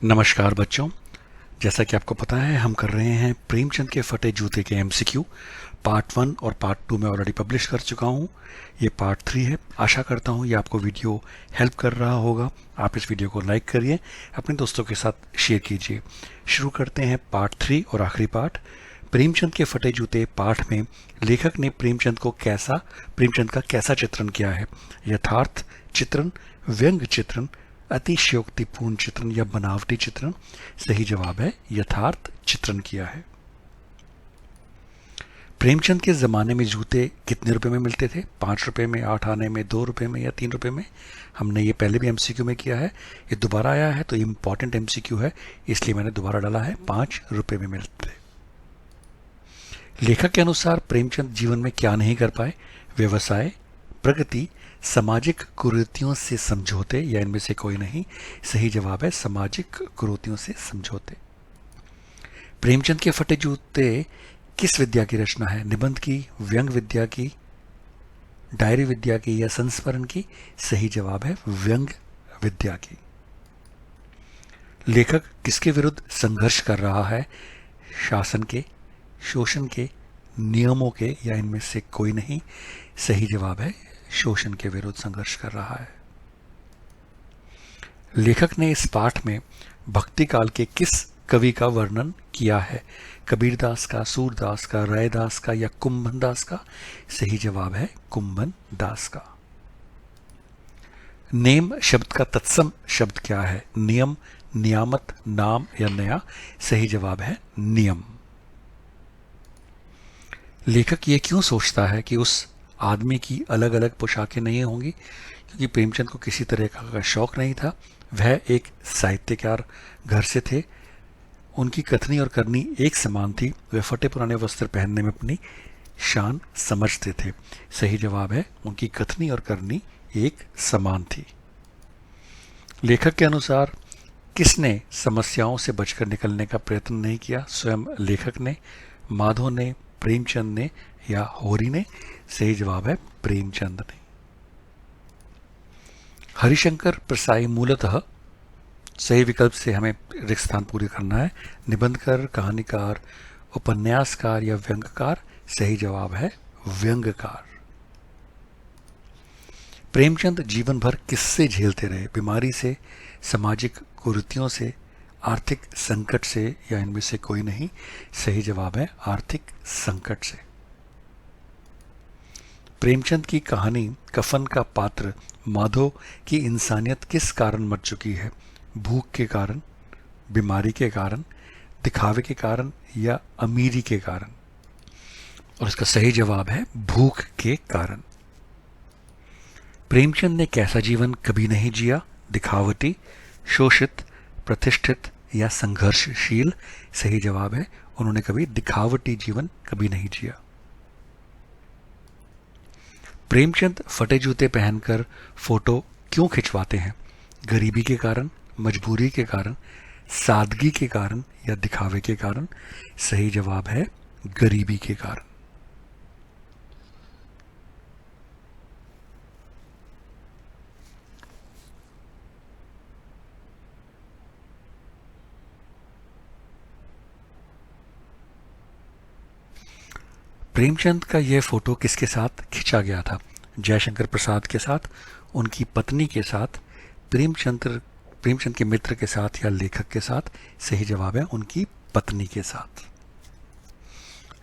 नमस्कार बच्चों। जैसा कि आपको पता है, हम कर रहे हैं प्रेमचंद के फटे जूते के एमसीक्यू। पार्ट 1 और पार्ट 2 में ऑलरेडी पब्लिश कर चुका हूं। ये पार्ट 3 है। आशा करता हूं ये आपको वीडियो हेल्प कर रहा होगा। आप इस वीडियो को लाइक करिए, अपने दोस्तों के साथ शेयर कीजिए। शुरू करते हैं पार्ट 3 और आखिरी पार्ट। प्रेमचंद के फटे जूते पाठ में लेखक ने प्रेमचंद का कैसा चित्रण किया है? यथार्थ चित्रण, व्यंग चित्रण, अतिशयोक्तिपूर्ण चित्रण या बनावटी चित्रण? सही जवाब है यथार्थ चित्रण किया है। प्रेमचंद के जमाने में जूते कितने रुपए में मिलते थे? 5 रुपए में, 8 आने में, 2 रुपए में या 3 रुपए में? हमने ये पहले भी एमसीक्यू में किया है, ये दोबारा आया है तो इंपॉर्टेंट एमसीक्यू है, इसलिए मैंने दोबारा डाला है। 5 रुपए में मिलते थे। लेखक के अनुसार प्रेमचंद जीवन में क्या नहीं कर पाए? व्यवसाय, प्रगति, सामाजिक कुरीतियों से समझौते या इनमें से कोई नहीं? सही जवाब है सामाजिक कुरीतियों से समझौते। प्रेमचंद के फटे जूते किस विद्या की रचना है? निबंध की, व्यंग विद्या की, डायरी विद्या की या संस्मरण की? सही जवाब है व्यंग विद्या की। लेखक किसके विरुद्ध संघर्ष कर रहा है? शासन के, शोषण के, नियमों के या इनमें से कोई नहीं? सही जवाब है शोषण के विरुद्ध संघर्ष कर रहा है। लेखक ने इस पाठ में भक्ति काल के किस कवि का वर्णन किया है? कबीरदास का, सूरदास का, रायदास का या कुंभन दास का? सही जवाब है कुंभन दास का। नेम शब्द का तत्सम शब्द क्या है? नियम, नियामत, नाम या नया? सही जवाब है नियम। लेखक ये क्यों सोचता है कि उस आदमी की अलग अलग पोशाकें नहीं होंगी? क्योंकि प्रेमचंद को किसी तरह का शौक नहीं था। वह एक साहित्यकार घर से थे। उनकी कथनी और करनी एक समान थी। वह फटे पुराने वस्त्र पहनने में अपनी शान समझते थे। सही जवाब है उनकी कथनी और करनी एक समान थी। लेखक के अनुसार किसने समस्याओं से बचकर निकलने का प्रयत्न नहीं किया? स्वयं लेखक ने, माधव ने, प्रेमचंद ने या होरी ने? सही जवाब है प्रेमचंद ने। हरिशंकर प्रसाई मूलतः, सही विकल्प से हमें रिक्त स्थान पूरी करना है। निबंधकार, कहानीकार, उपन्यासकार या व्यंग्यकार? सही जवाब है व्यंग्यकार। प्रेमचंद जीवन भर किससे झेलते रहे? बीमारी से, सामाजिक कुरीतियों से, आर्थिक संकट से या इनमें से कोई नहीं? सही जवाब है आर्थिक संकट से। प्रेमचंद की कहानी कफन का पात्र माधव की इंसानियत किस कारण मर चुकी है? भूख के कारण, बीमारी के कारण, दिखावे के कारण या अमीरी के कारण? और इसका सही जवाब है भूख के कारण। प्रेमचंद ने कैसा जीवन कभी नहीं जिया? दिखावटी, शोषित, प्रतिष्ठित या संघर्षशील? सही जवाब है उन्होंने कभी दिखावटी जीवन कभी नहीं जिया। प्रेमचंद फटे जूते पहनकर फोटो क्यों खिंचवाते हैं? गरीबी के कारण, मजबूरी के कारण, सादगी के कारण या दिखावे के कारण? सही जवाब है गरीबी के कारण। प्रेमचंद का यह फोटो किसके साथ खिंचा गया था? जयशंकर प्रसाद के साथ, उनकी पत्नी के साथ, प्रेमचंद के मित्र के साथ या लेखक के साथ? सही जवाब है उनकी पत्नी के साथ।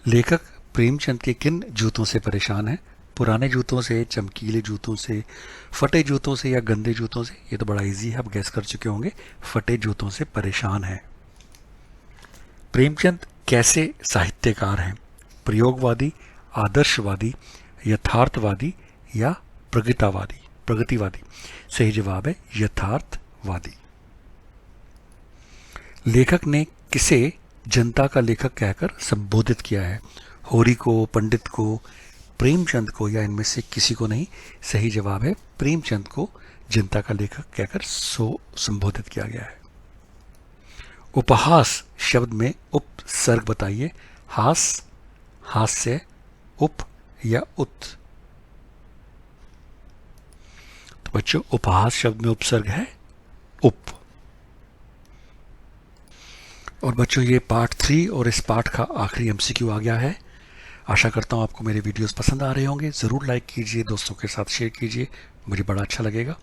लेखक प्रेमचंद के किन जूतों से परेशान है? पुराने जूतों से, चमकीले जूतों से, फटे जूतों से या गंदे जूतों से? ये तो बड़ा इजी है, आप गैस कर चुके होंगे। फटे जूतों से परेशान है। प्रेमचंद कैसे साहित्यकार हैं? प्रयोगवादी, आदर्शवादी, यथार्थवादी या प्रगतिवादी? सही जवाब है यथार्थवादी। लेखक ने किसे जनता का लेखक कहकर संबोधित किया है? होरी को, पंडित को, प्रेमचंद को या इनमें से किसी को नहीं? सही जवाब है प्रेमचंद को जनता का लेखक कहकर संबोधित किया गया है। उपहास शब्द में उपसर्ग बताइए। हास, हास्य, उप या उत? तो बच्चों उपहास शब्द में उपसर्ग है उप। और बच्चों ये पार्ट 3 और इस पार्ट का आखिरी एमसीक्यू आ गया है। आशा करता हूँ आपको मेरे वीडियोस पसंद आ रहे होंगे। ज़रूर लाइक कीजिए, दोस्तों के साथ शेयर कीजिए, मुझे बड़ा अच्छा लगेगा।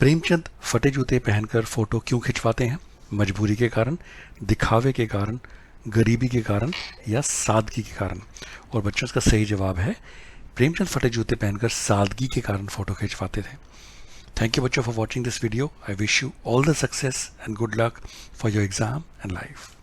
प्रेमचंद फटे जूते पहनकर फ़ोटो क्यों खिंचवाते हैं? मजबूरी के कारण, दिखावे के कारण, गरीबी के कारण या सादगी के कारण? और बच्चों इसका सही जवाब है प्रेमचंद फटे जूते पहनकर सादगी के कारण फ़ोटो खिंचवाते थे। Thank you बच्चों for watching this video. I wish you all the success and good luck for your exam and life.